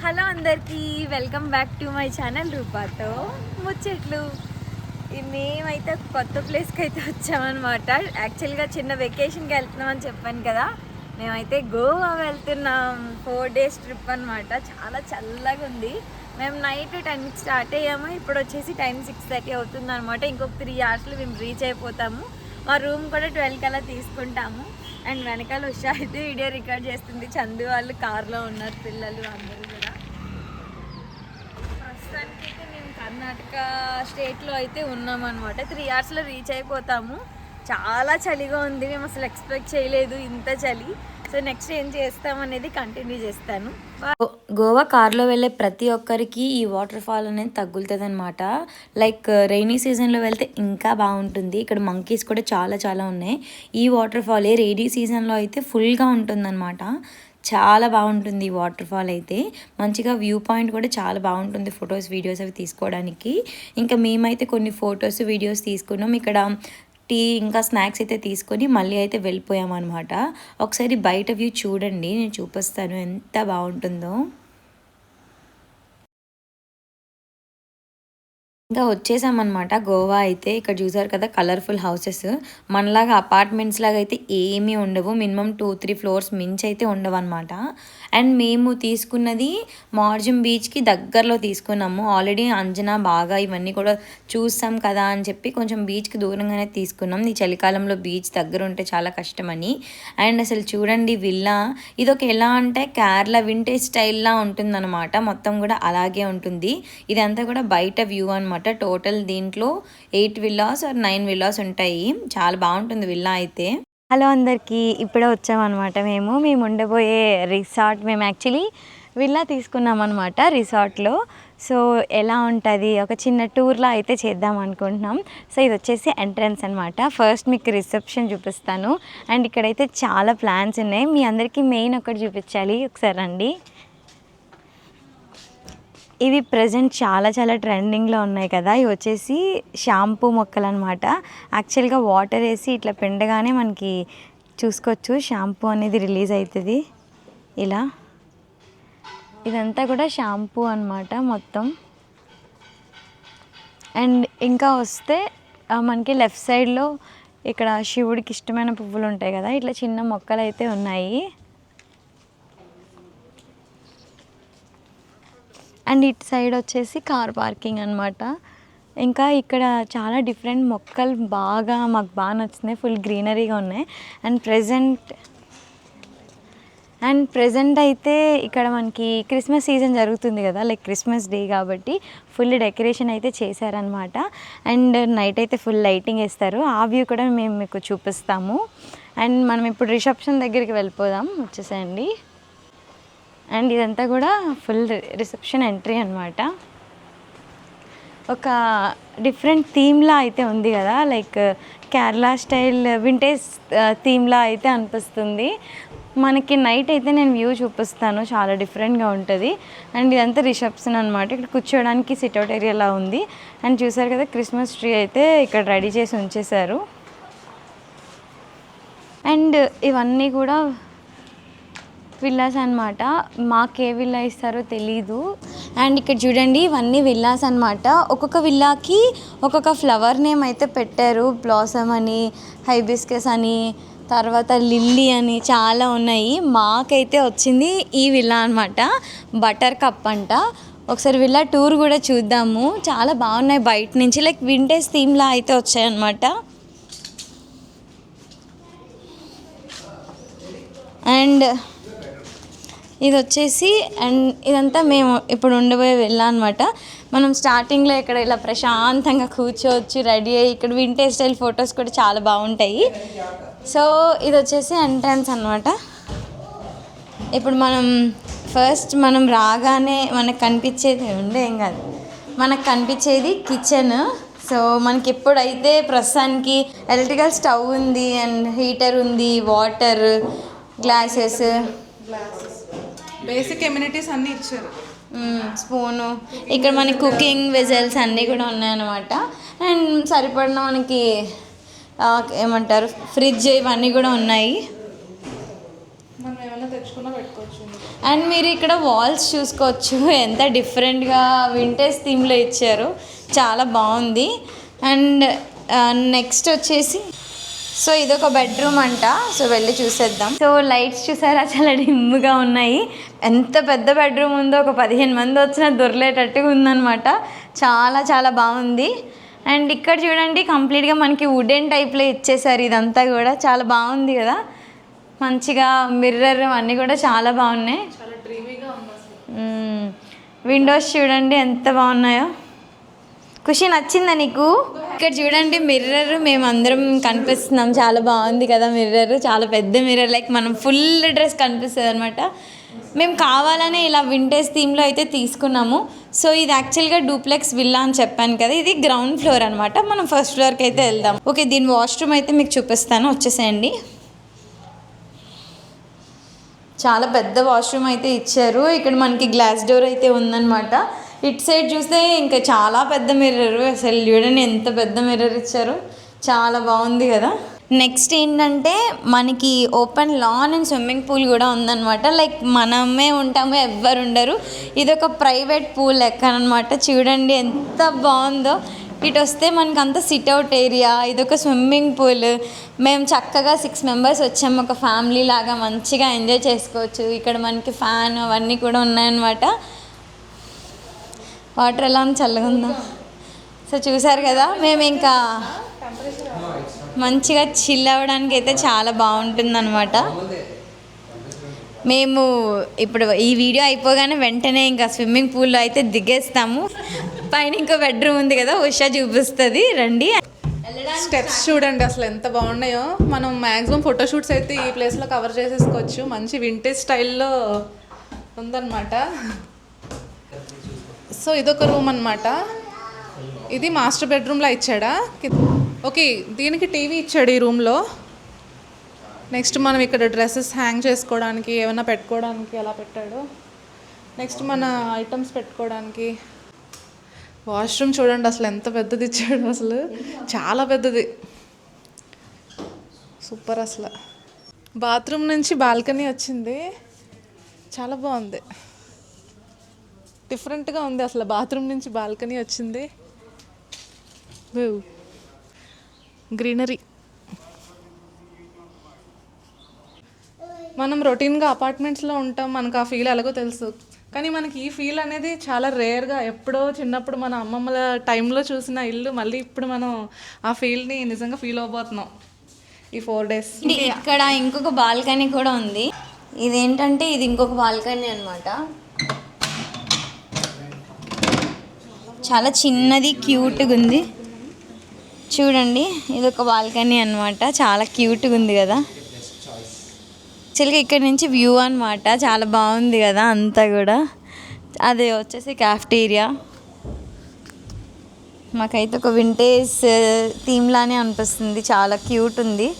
Hello అందరికీ welcome back to my channel రూపాతో ముచ్చట్లు. మేమైతే కొత్త ప్లేస్కి అయితే వచ్చామన్నమాట. యాక్చువల్గా చిన్న వెకేషన్కి వెళ్తున్నామని చెప్పాను కదా, మేమైతే గోవా వెళ్తున్నాం. 4 days ట్రిప్ అనమాట. చాలా చల్లగా ఉంది. మేము నైట్ 10కి స్టార్ట్ అయ్యాము. ఇప్పుడు వచ్చేసి టైం 6:30 అవుతుంది అనమాట. ఇంకొక 3 hours మేము రీచ్ అయిపోతాము. మా రూమ్ కూడా 12 కల్లా తీసుకుంటాము. అండ్ వెనకాల ఉషా అయితే వీడియో రికార్డ్ చేస్తుంది. చందు వాళ్ళు కార్లో ఉన్నారు, పిల్లలు అందరూ కూడా. ప్రస్తుతానికి అయితే మేము కర్ణాటక స్టేట్లో అయితే ఉన్నామన్నమాట. 3 hours రీచ్ అయిపోతాము. చాలా చలిగా ఉంది. మేము అసలు ఎక్స్పెక్ట్ చేయలేదు ఇంత చలి. సో నెక్స్ట్ ఏం చేస్తామనేది కంటిన్యూ చేస్తాను. గోవా కార్లో వెళ్ళే ప్రతి ఒక్కరికి ఈ వాటర్ ఫాల్ అనేది తగులుతుంది అనమాట. లైక్ రైనీ సీజన్లో వెళ్తే ఇంకా బాగుంటుంది. ఇక్కడ మంకీస్ కూడా చాలా చాలా ఉన్నాయి. ఈ వాటర్ ఫాల్ రైనీ సీజన్లో అయితే ఫుల్గా ఉంటుందన్నమాట. చాలా బాగుంటుంది ఈ వాటర్ ఫాల్ అయితే. మంచిగా వ్యూ పాయింట్ కూడా చాలా బాగుంటుంది. ఫొటోస్ వీడియోస్ అవి తీసుకోవడానికి. ఇంకా మేమైతే కొన్ని ఫొటోస్ వీడియోస్ తీసుకున్నాం. ఇక్కడ టీ ఇంకా స్నాక్స్ అయితే తీసుకొని మళ్ళీ అయితే వెళ్ళిపోయామన్నమాట. ఒకసారి బయట వ్యూ చూడండి, నేను చూపిస్తాను ఎంత బాగుంటుందో. ఇంకా వచ్చేసామన్నమాట గోవా అయితే. ఇక్కడ చూసారు కదా కలర్ఫుల్ హౌసెస్. మనలాగా అపార్ట్మెంట్స్ లాగా అయితే ఏమీ ఉండవు. మినిమం 2-3 floors మించి అయితే ఉండవు అనమాట. అండ్ మేము తీసుకున్నది మార్జిం బీచ్కి దగ్గరలో తీసుకున్నాము. ఆల్రెడీ అంజనా బాగా ఇవన్నీ కూడా చూస్తాం కదా అని చెప్పి కొంచెం బీచ్కి దూరంగానే తీసుకున్నాం. ఈ చలికాలంలో బీచ్ దగ్గర ఉంటే చాలా కష్టమని. అండ్ అసలు చూడండి విల్లా, ఇదొక ఎలా అంటే కేరళ వింటేజ్ స్టైల్లా ఉంటుందన్నమాట. మొత్తం కూడా అలాగే ఉంటుంది. ఇదంతా కూడా బయట వ్యూ అనమాట. టోటల్ దీంట్లో 8 villas or 9 villas ఉంటాయి. చాలా బాగుంటుంది విల్లా అయితే. హలో అందరికీ, ఇప్పుడే వచ్చామన్నమాట. మేము ఉండబోయే రిసార్ట్, మేము యాక్చువల్లీ విల్లా తీసుకున్నాం అనమాట రిసార్ట్లో. సో ఎలా ఉంటుంది, ఒక చిన్న టూర్లా అయితే చేద్దాం అనుకుంటున్నాం. సో ఇది వచ్చేసి ఎంట్రన్స్ అనమాట. ఫస్ట్ మీకు రిసెప్షన్ చూపిస్తాను. అండ్ ఇక్కడైతే చాలా ప్లాన్స్ ఉన్నాయి. మీ అందరికీ మెయిన్ ఒకటి చూపించాలి, ఒకసారి రండి. ఇవి ప్రజెంట్ చాలా చాలా ట్రెండింగ్లో ఉన్నాయి కదా. ఇవి వచ్చేసి షాంపూ మొక్కలు అనమాట. యాక్చువల్గా వాటర్ వేసి ఇట్లా పిండగానే మనకి చూసుకోవచ్చు షాంపూ అనేది రిలీజ్ అవుతుంది ఇలా. ఇదంతా కూడా షాంపూ అనమాట మొత్తం. అండ్ ఇంకా వస్తే మనకి లెఫ్ట్ సైడ్లో ఇక్కడ శివుడికి ఇష్టమైన పువ్వులు ఉంటాయి కదా, ఇట్లా చిన్న మొక్కలు అయితే ఉన్నాయి. అండ్ ఇటు సైడ్ వచ్చేసి కార్ పార్కింగ్ అనమాట. ఇంకా ఇక్కడ చాలా డిఫరెంట్ మొక్కలు మాకు బాగా నచ్చుతున్నాయి. ఫుల్ గ్రీనరీగా ఉన్నాయి. అండ్ ప్రజెంట్ అయితే ఇక్కడ మనకి క్రిస్మస్ సీజన్ జరుగుతుంది కదా, లైక్ క్రిస్మస్ డే కాబట్టి ఫుల్ డెకరేషన్ అయితే చేశారనమాట. అండ్ నైట్ అయితే ఫుల్ లైటింగ్ వేస్తారు. ఆ వ్యూ కూడా మేము మీకు చూపిస్తాము. అండ్ మనం ఇప్పుడు రిసెప్షన్ దగ్గరికి వెళ్ళిపోదాం, వచ్చేసేయండి. అండ్ ఇదంతా కూడా ఫుల్ రిసెప్షన్ ఎంట్రీ అనమాట. ఒక డిఫరెంట్ థీమ్లా అయితే ఉంది కదా, లైక్ కేరళ స్టైల్ వింటేజ్ థీమ్లా అయితే అనిపిస్తుంది మనకి. నైట్ అయితే నేను వ్యూ చూపిస్తాను, చాలా డిఫరెంట్గా ఉంటుంది. అండ్ ఇదంతా రిసెప్షన్ అనమాట. ఇక్కడ కూర్చోడానికి సిట్అవుట్ ఏరియాలా ఉంది. అండ్ చూసారు కదా క్రిస్మస్ ట్రీ అయితే ఇక్కడ రెడీ చేసి ఉంచేశారు. అండ్ ఇవన్నీ కూడా విల్లాస్ అనమాట. మాకే విల్లా ఇస్తారో తెలీదు. అండ్ ఇక్కడ చూడండి ఇవన్నీ విల్లాస్ అనమాట. ఒక్కొక్క విల్లాకి ఒక్కొక్క ఫ్లవర్ నేమ్ అయితే పెట్టారు. బ్లాసమ్ అని, హైబిస్కస్ అని, తర్వాత లిల్లీ అని చాలా ఉన్నాయి. మాకైతే వచ్చింది ఈ విల్లా అనమాట, బటర్ కప్ అంట. ఒకసారి విల్లా టూర్ కూడా చూద్దాము. చాలా బాగున్నాయి బయట నుంచి, లైక్ వింటేజ్ థీమ్లా అయితే వచ్చాయన్నమాట. అండ్ ఇది వచ్చేసి అండ్ ఇదంతా మేము ఇప్పుడు ఉండబోయే విల్లా అనమాట. మనం స్టార్టింగ్లో ఇక్కడ ఇలా ప్రశాంతంగా కూర్చోవచ్చు, రెడీ అయ్యి. ఇక్కడ వింటేజ్ స్టైల్ ఫొటోస్ కూడా చాలా బాగుంటాయి. సో ఇది వచ్చేసి ఎంట్రన్స్ అనమాట. ఇప్పుడు మనం రాగానే మనకు కనిపించేది ఏం కాదు, మనకు కనిపించేది కిచెన్. సో మనకి ఎప్పుడైతే ప్రస్తుతానికి ఎలక్ట్రికల్ స్టవ్ ఉంది, అండ్ హీటర్ ఉంది, వాటర్, గ్లాసెస్, బేసిక్ ఎమ్యూనిటీస్ అన్నీ ఇచ్చారు. స్పూను, ఇక్కడ మనకి కుకింగ్ వెజల్స్ అన్నీ కూడా ఉన్నాయన్నమాట. అండ్ సరిపడిన మనకి ఏమంటారు ఫ్రిడ్జ్ ఇవన్నీ కూడా ఉన్నాయి. మనం ఏమైనా తెచ్చుకున్నా పెట్టుకోవచ్చు. అండ్ మీరు ఇక్కడ వాల్స్ చూసుకోవచ్చు ఎంత డిఫరెంట్గా వింటేజ్ థీమ్లో ఇచ్చారు, చాలా బాగుంది. అండ్ నెక్స్ట్ వచ్చేసి సో ఇదొక బెడ్రూమ్ అంట, సో వెళ్ళి చూసేద్దాం. సో లైట్స్ చూసారా, చాలా డిమ్గా ఉన్నాయి. ఎంత పెద్ద బెడ్రూమ్ ఉందో, ఒక 15 మంది వచ్చినా దొరలేటట్టుగా ఉందన్నమాట. చాలా చాలా బాగుంది. అండ్ ఇక్కడ చూడండి కంప్లీట్గా మనకి వుడెన్ టైప్లో ఇచ్చేసారు, ఇదంతా కూడా చాలా బాగుంది కదా. మంచిగా మిర్రర్ అన్నీ కూడా చాలా బాగున్నాయి. చాలా డ్రీమీగా ఉంది అసలు. విండోస్ చూడండి ఎంత బాగున్నాయో. ఖుషి నచ్చిందా నీకు? ఇక్కడ చూడండి మిర్రర్ మేమందరం కనిపిస్తున్నాం, చాలా బాగుంది కదా మిర్రర్, చాలా పెద్ద మిర్రర్, లైక్ మనం ఫుల్ డ్రెస్ కనిపిస్తుంది అనమాట. మేము కావాలనే ఇలా వింటేజ్ థీమ్లో అయితే తీసుకున్నాము. సో ఇది యాక్చువల్గా డూప్లెక్స్ విల్లా అని చెప్పాను కదా, ఇది గ్రౌండ్ ఫ్లోర్ అనమాట. మనం ఫస్ట్ ఫ్లోర్కి అయితే వెళ్దాం. ఓకే, దీని వాష్రూమ్ అయితే మీకు చూపిస్తాను, వచ్చేసేయండి. చాలా పెద్ద వాష్రూమ్ అయితే ఇచ్చారు. ఇక్కడ మనకి గ్లాస్ డోర్ అయితే ఉందన్నమాట. ఇటు సైడ్ చూస్తే ఇంకా చాలా పెద్ద మిర్రర్, అసలు చూడండి ఎంత పెద్ద మిర్రర్ ఇచ్చారు, చాలా బాగుంది కదా. నెక్స్ట్ ఏంటంటే మనకి open lawn and swimming pool కూడా ఉందన్నమాట. లైక్ మనమే ఉంటాము, ఎవ్వరు ఉండరు. ఇదొక ప్రైవేట్ పూల్ లెక్క అనమాట. చూడండి ఎంత బాగుందో. ఇటు వస్తే మనకు అంత సిట్అవుట్ ఏరియా, ఇదొక స్విమ్మింగ్ పూల్. మేము చక్కగా 6 మెంబర్స్ వచ్చాము, ఒక ఫ్యామిలీ లాగా మంచిగా ఎంజాయ్ చేసుకోవచ్చు. ఇక్కడ మనకి ఫ్యాన్ అవన్నీ కూడా ఉన్నాయన్నమాట. వాటర్ ఎలా ఉంది, చల్లగా ఉందా? సో చూసారు కదా, మేము ఇంకా మంచిగా చిల్ అవ్వడానికి అయితే చాలా బాగుంటుందన్నమాట. మేము ఇప్పుడు ఈ వీడియో అయిపోగానే వెంటనే ఇంకా స్విమ్మింగ్ పూల్లో అయితే దిగేస్తాము. పైన ఇంకో బెడ్రూమ్ ఉంది కదా, ఉషా చూపిస్తుంది, రండి. స్టెప్స్ చూడండి అసలు ఎంత బాగున్నాయో. మనం మ్యాక్సిమం ఫోటోషూట్స్ అయితే ఈ ప్లేస్లో కవర్ చేసేసుకోవచ్చు. మంచి వింటేజ్ స్టైల్లో ఉందన్నమాట. సో ఇదొక రూమ్ అనమాట. ఇది మాస్టర్ బెడ్రూమ్లో ఇచ్చాడా? ఓకే, దీనికి టీవీ ఇచ్చాడు ఈ రూమ్లో. నెక్స్ట్ మనం ఇక్కడ డ్రెస్సెస్ హ్యాంగ్ చేసుకోవడానికి, ఏమైనా పెట్టుకోవడానికి అలా పెట్టాడు. నెక్స్ట్ మన ఐటమ్స్ పెట్టుకోవడానికి. వాష్రూమ్ చూడండి అసలు ఎంత పెద్దది ఇచ్చాడు, అసలు చాలా పెద్దది, సూపర్. అసలు బాత్రూమ్ నుంచి బాల్కనీ వచ్చింది, చాలా బాగుంది, డిఫరెంట్గా ఉంది. అసలు బాత్రూమ్ నుంచి బాల్కనీ వచ్చింది, గ్రీనరీ. మనం రొటీన్గా అపార్ట్మెంట్స్లో ఉంటాం, మనకు ఆ ఫీల్ ఎలాగో తెలుసు. కానీ మనకి ఈ ఫీల్ అనేది చాలా రేర్గా, ఎప్పుడో చిన్నప్పుడు మన అమ్మమ్మల టైంలో చూసిన ఇల్లు మళ్ళీ ఇప్పుడు మనం ఆ ఫీల్ని నిజంగా ఫీల్ అవబోతున్నాం ఈ 4 days. ఇక్కడ ఇంకొక బాల్కనీ కూడా ఉంది. ఇదేంటంటే ఇది ఇంకొక బాల్కనీ అనమాట. చాలా చిన్నది, క్యూట్గా ఉంది చూడండి. ఇది ఒక బాల్కనీ అనమాట, చాలా క్యూట్గా ఉంది కదా. యాక్చువల్గా ఇక్కడ నుంచి వ్యూ అనమాట, చాలా బాగుంది కదా అంతా కూడా. అది వచ్చేసి క్యాఫ్టీరియా. మాకైతే ఒక వింటేజ్ థీమ్ లానే అనిపిస్తుంది, చాలా క్యూట్ ఉంది.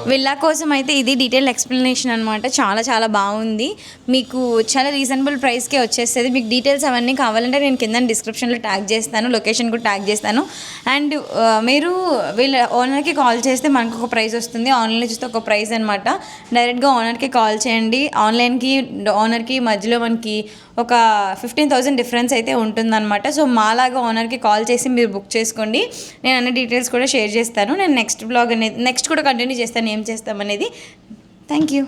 విల్లా కోసం అయితే ఇది డీటెయిల్ ఎక్స్ప్లెనేషన్ అనమాట. చాలా చాలా బాగుంది, మీకు చాలా రీజనబుల్ ప్రైస్కే వచ్చేస్తుంది. మీకు డీటెయిల్స్ అవన్నీ కావాలంటే నేను కింద డిస్క్రిప్షన్లో ట్యాగ్ చేస్తాను, లొకేషన్ కూడా ట్యాగ్ చేస్తాను. అండ్ మీరు వీళ్ళ ఓనర్కి కాల్ చేస్తే మనకు ఒక ప్రైస్ వస్తుంది, ఆన్లైన్లో చూస్తే ఒక ప్రైస్ అనమాట. డైరెక్ట్గా ఓనర్కి కాల్ చేయండి. ఆన్లైన్కి ఓనర్కి మధ్యలో మనకి ఒక 15,000 డిఫరెన్స్ అయితే ఉంటుందన్నమాట. సో మాలాగా ఓనర్కి కాల్ చేసి మీరు బుక్ చేసుకోండి. నేను అన్ని డీటెయిల్స్ కూడా షేర్ చేస్తాను. నేను నెక్స్ట్ బ్లాగ్ అనేది నెక్స్ట్ కూడా కంటిన్యూ చేస్తాను, ఏం చేస్తామనేది. Thank you.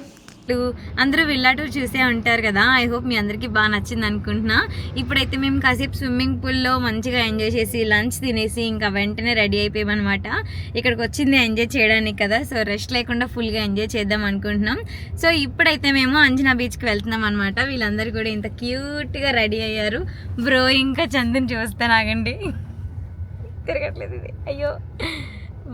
అందరూ విల్లా టూర్ చూసే ఉంటారు కదా, ఐ హోప్ మీ అందరికీ బాగా నచ్చింది అనుకుంటున్నా. ఇప్పుడైతే మేము కాసేపు స్విమ్మింగ్ పూల్లో మంచిగా ఎంజాయ్ చేసి లంచ్ తినేసి ఇంకా వెంటనే రెడీ అయిపోయామన్నమాట. ఇక్కడికి వచ్చింది ఎంజాయ్ చేయడానికి కదా, సో రెస్ట్ లేకుండా ఫుల్గా ఎంజాయ్ చేద్దాం అనుకుంటున్నాం. సో ఇప్పుడైతే మేము అంజనా బీచ్కి వెళ్తున్నాం అనమాట. వీళ్ళందరూ కూడా ఇంత క్యూట్గా రెడీ అయ్యారు. బ్రో ఇంకా చందుని చూస్తాను, ఆగండి, తిరగట్లేదు ఇది, అయ్యో.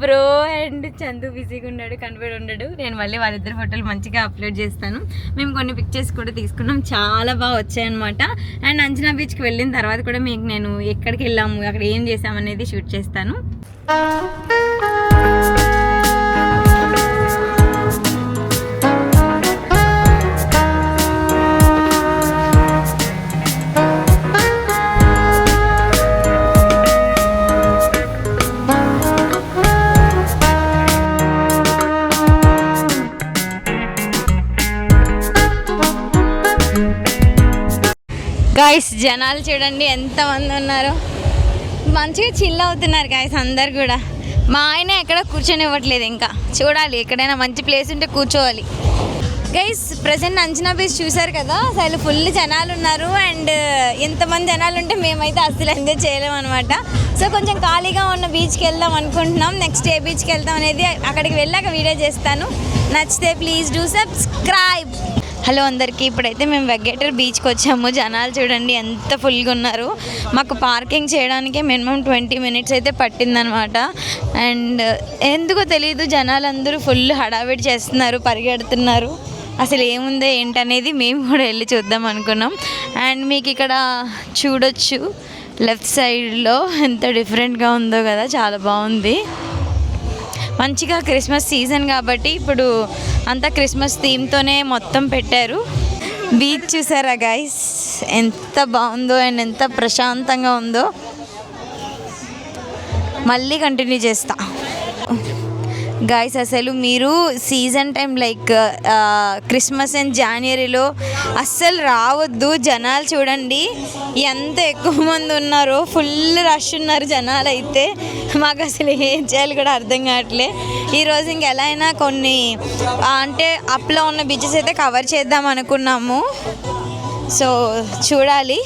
బ్రో అండ్ చందు బిజీగా ఉన్నాడు, కనబడి ఉన్నాడు. నేను మళ్ళీ వాళ్ళిద్దరు ఫోటోలు మంచిగా అప్లోడ్ చేస్తాను. మేము కొన్ని పిక్చర్స్ కూడా తీసుకున్నాం, చాలా బాగా వచ్చాయన్నమాట. అండ్ అంజనా బీచ్కి వెళ్ళిన తర్వాత కూడా మీకు నేను ఎక్కడికి వెళ్ళాము, అక్కడ ఏం చేసామనేది షూట్ చేస్తాను. గాయస్ జనాలు చూడండి ఎంతమంది ఉన్నారు, మంచిగా చిల్ అవుతున్నారు గాయస్ అందరు కూడా. మా ఆయన ఎక్కడ కూర్చొనివ్వట్లేదు, ఇంకా చూడాలి ఎక్కడైనా మంచి ప్లేస్ ఉంటే కూర్చోవాలి. గైస్ ప్రజెంట్ అంజనా బీచ్ చూసారు కదా, అసలు ఫుల్ జనాలు ఉన్నారు. అండ్ ఇంతమంది జనాలు ఉంటే మేమైతే అసలు ఎంజాయ్ చేయలేము అనమాట. సో కొంచెం ఖాళీగా ఉన్న బీచ్కి వెళ్దాం అనుకుంటున్నాం. నెక్స్ట్ ఏ బీచ్కి వెళ్దాం అనేది అక్కడికి వెళ్ళాక వీడియో చేస్తాను. నచ్చితే ప్లీజ్ డూ సబ్స్క్రైబ్. హలో అందరికీ, ఇప్పుడైతే మేము వెగ్గేటర్ బీచ్కి వచ్చాము. జనాలు చూడండి ఎంత ఫుల్గా ఉన్నారు. మాకు పార్కింగ్ చేయడానికి మినిమం 20 minutes అయితే పట్టిందనమాట. అండ్ ఎందుకో తెలియదు, జనాలందరూ ఫుల్ హడావిడి చేస్తున్నారు, పరిగెడుతున్నారు. అసలు ఏముందో ఏంటనేది మేము కూడా వెళ్ళి చూద్దాం అనుకున్నాం. అండ్ మీకు ఇక్కడ చూడొచ్చు లెఫ్ట్ సైడ్లో ఎంత డిఫరెంట్గా ఉందో కదా, చాలా బాగుంది. మంచిగా క్రిస్మస్ సీజన్ కాబట్టి ఇప్పుడు అంతా క్రిస్మస్ థీమ్తోనే మొత్తం పెట్టారు. బీచ్ చూసారా గైస్ ఎంత బాగుందో అండ్ ఎంత ప్రశాంతంగా ఉందో. మళ్ళీ కంటిన్యూ చేస్తా. గాయస్ అసలు మీరు season time like Christmas and జనవరిలో అస్సలు రావద్దు. జనాలు చూడండి ఎంత ఎక్కువ మంది ఉన్నారో, ఫుల్ రష్ ఉన్నారు జనాలు అయితే. మాకు అసలు ఏం చేయాలి కూడా అర్థం కావట్లే. ఈరోజు ఇంకెలా అయినా కొన్ని అంటే అప్లో ఉన్న బీచెస్ అయితే కవర్ చేద్దాం అనుకున్నాము. సో చూడాలి,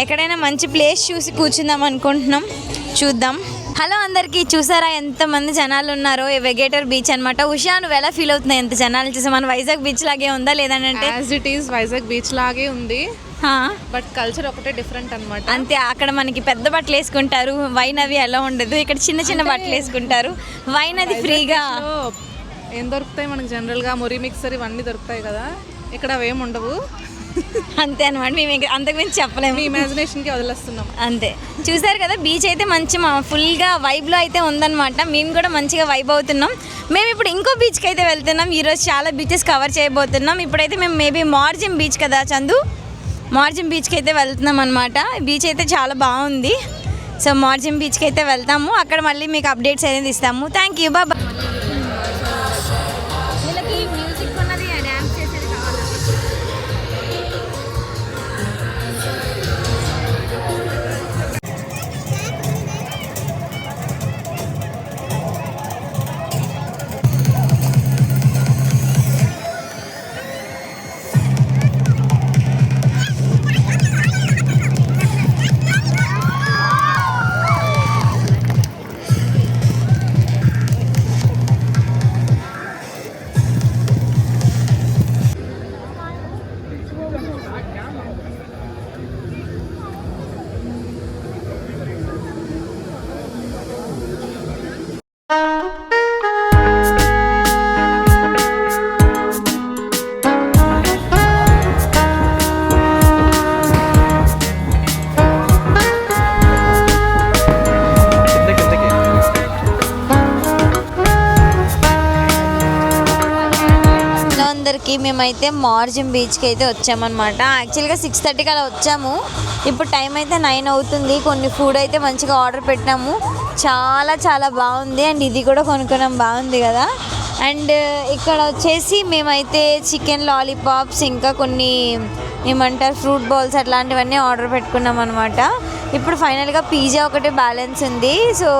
ఎక్కడైనా మంచి ప్లేస్ చూసి కూర్చుందాం అనుకుంటున్నాం, చూద్దాం. హలో అందరికీ, చూసారా ఎంతమంది జనాలు ఉన్నారో. వెగ్గేటర్ బీచ్ అనమాట. ఉషా నువ్వు ఎలా ఫీల్ అవుతున్నాయి ఎంత జనాలు చూసా? మన వైజాగ్ బీచ్ లాగే ఉందా లేదంటే? As it is Vizag beach లాగే ఉంది, బట్ కల్చర్ ఒకటే డిఫరెంట్ అనమాట. అంతే, అక్కడ మనకి పెద్ద బట్టలు వేసుకుంటారు, వైన్ అవి ఎలా ఉండదు. ఇక్కడ చిన్న చిన్న బట్టలు వేసుకుంటారు, వైన్ అది ఫ్రీగా. ఏం దొరుకుతాయి మనకి జనరల్గా, మురి మిక్సర్ ఇవన్నీ దొరుకుతాయి కదా, ఇక్కడ అవేం ఉండవు. అంతే అనమాట, మేము అంతకుమించి చెప్పలేము, ఇమాజినేషన్కి వదిలేస్తున్నాం అంతే. చూసారు కదా బీచ్ అయితే మంచి ఫుల్గా వైబ్లో అయితే ఉందన్నమాట. మేము కూడా మంచిగా వైబ్ అవుతున్నాం. మేము ఇప్పుడు ఇంకో బీచ్కి అయితే వెళ్తున్నాం. ఈరోజు చాలా బీచెస్ కవర్ చేయబోతున్నాం. ఇప్పుడైతే మేము మేబీ మార్జిం బీచ్ కదా చందు, మార్జిం బీచ్కి అయితే వెళ్తున్నాం అనమాట. బీచ్ అయితే చాలా బాగుంది. సో మార్జిం బీచ్కి అయితే వెళ్తాము, అక్కడ మళ్ళీ మీకు అప్డేట్స్ అనేది ఇస్తాము. Thank you, bye. మేమైతే మార్జిం బీచ్కి అయితే వచ్చామన్నమాట. యాక్చువల్గా 6:30కి అలా వచ్చాము. ఇప్పుడు టైం అయితే 9 అవుతుంది. కొన్ని ఫుడ్ అయితే మంచిగా ఆర్డర్ పెట్టాము, చాలా చాలా బాగుంది. అండ్ ఇది కూడా కొనుక్కున్నాం, బాగుంది కదా. అండ్ ఇక్కడ వచ్చేసి మేమైతే చికెన్ లాలీపాప్స్, ఇంకా కొన్ని ఏమంటారు ఫ్రూట్ బౌల్స్ అట్లాంటివన్నీ ఆర్డర్ పెట్టుకున్నాం అనమాట. ఇప్పుడు ఫైనల్గా పిజ్జా ఒకటి బ్యాలెన్స్ ఉంది. సో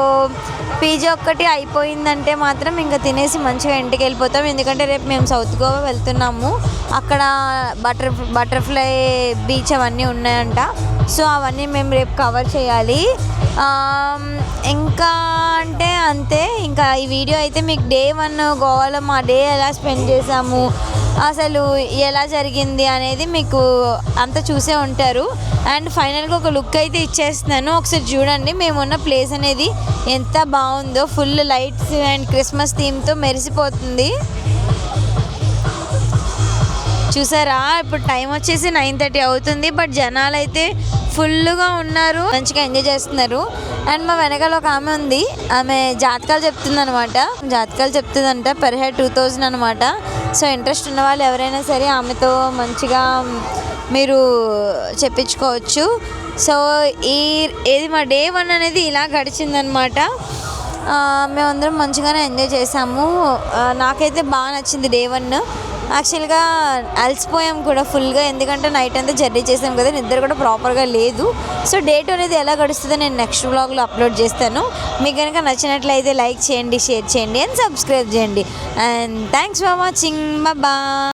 పిజ్జా ఒక్కటి అయిపోయిందంటే మాత్రం ఇంకా తినేసి మంచిగా ఇంటికి వెళ్ళిపోతాం. ఎందుకంటే రేపు మేము సౌత్ గోవా వెళ్తున్నాము, అక్కడ బటర్ఫ్లై బీచ్ అవన్నీ ఉన్నాయంట. సో అవన్నీ మేము రేపు కవర్ చేయాలి. ఇంకా అంటే అంతే. ఇంకా ఈ వీడియో అయితే మీకు డే 1 గోవాలో మా డే ఎలా స్పెండ్ చేసాము, అసలు ఎలా జరిగింది అనేది మీకు అంతా చూసే ఉంటారు. అండ్ ఫైనల్గా ఒక లుక్ అయితే ఇచ్చేస్తున్నాను, ఒకసారి చూడండి. మేమున్న ప్లేస్ అనేది ఎంత బాగుందో, ఫుల్ లైట్స్ అండ్ క్రిస్మస్ థీమ్తో మెరిసిపోతుంది. చూసారా, ఇప్పుడు టైం వచ్చేసి 9:30 అవుతుంది. బట్ జనాలు అయితే ఫుల్గా ఉన్నారు, మంచిగా ఎంజాయ్ చేస్తున్నారు. అండ్ మా వెనకాల ఒక ఆమె ఉంది, ఆమె జాతకాలు చెప్తుంది అనమాట. జాతకాలు చెప్తుందంట, పర్ హెడ్ 2000 అనమాట. సో ఇంట్రెస్ట్ ఉన్న వాళ్ళు ఎవరైనా సరే ఆమెతో మంచిగా మీరు చెప్పించుకోవచ్చు. సో ఏది మా డే 1 అనేది ఇలా గడిచిందనమాట. మేమందరం మంచిగానే ఎంజాయ్ చేసాము. నాకైతే బాగా నచ్చింది డే 1. యాక్చువల్గా అలసిపోయాం కూడా ఫుల్గా, ఎందుకంటే నైట్ అంతా జర్నీ చేసాం కదా, నిద్ర కూడా ప్రాపర్గా లేదు. సో డే 2 అనేది ఎలా గడుస్తుందో నేను నెక్స్ట్ వ్లాగ్లో అప్లోడ్ చేస్తాను. మీకు కనుక నచ్చినట్లయితే లైక్ చేయండి, షేర్ చేయండి అండ్ సబ్స్క్రైబ్ చేయండి. And thanks for watching. Bye.